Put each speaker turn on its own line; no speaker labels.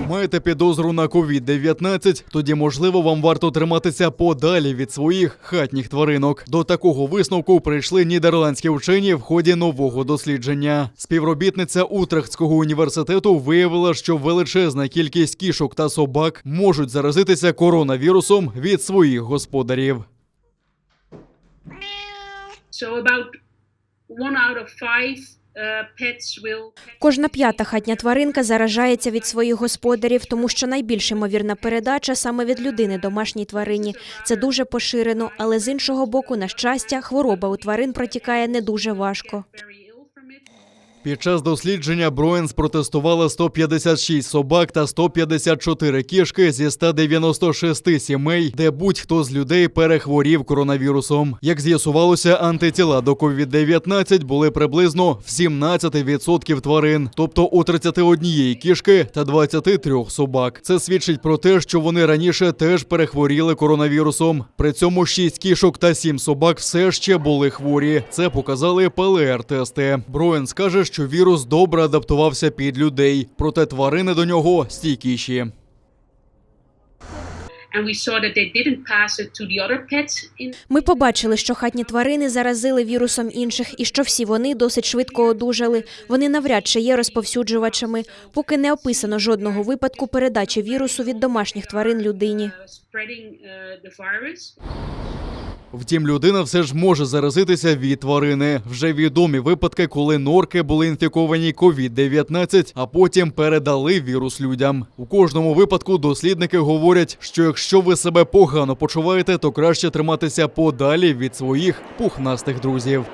Маєте підозру на COVID-19? Тоді, можливо, вам варто триматися подалі від своїх хатніх тваринок. До такого висновку прийшли нідерландські вчені в ході нового дослідження. Співробітниця Утрехтського університету виявила, що величезна кількість кішок та собак можуть заразитися коронавірусом від своїх господарів.
So about 1 out of 5 pets will...
Кожна п'ята хатня тваринка заражається від своїх господарів, тому що найбільш ймовірна передача саме від людини домашній тварині. Це дуже поширено, але з іншого боку, на щастя, хвороба у тварин протікає не дуже важко.
Під час дослідження Броенс протестувала 156 собак та 154 кішки зі 196 сімей, де будь-хто з людей перехворів коронавірусом. Як з'ясувалося, антитіла до COVID-19 були приблизно в 17% тварин, тобто у 31 кішки та 23 собак. Це свідчить про те, що вони раніше теж перехворіли коронавірусом. При цьому 6 кішок та 7 собак все ще були хворі. Це показали ПЛР-тести. Броенс каже, що вірус добре адаптувався під людей, проте тварини до нього стійкіші.
Ми побачили, що хатні тварини заразили вірусом інших і що всі вони досить швидко одужали. Вони навряд чи є розповсюджувачами, поки не описано жодного випадку передачі вірусу від домашніх тварин людині.
Втім, людина все ж може заразитися від тварини. Вже відомі випадки, коли норки були інфіковані COVID-19, а потім передали вірус людям. У кожному випадку дослідники говорять, що якщо ви себе погано почуваєте, то краще триматися подалі від своїх пухнастих друзів.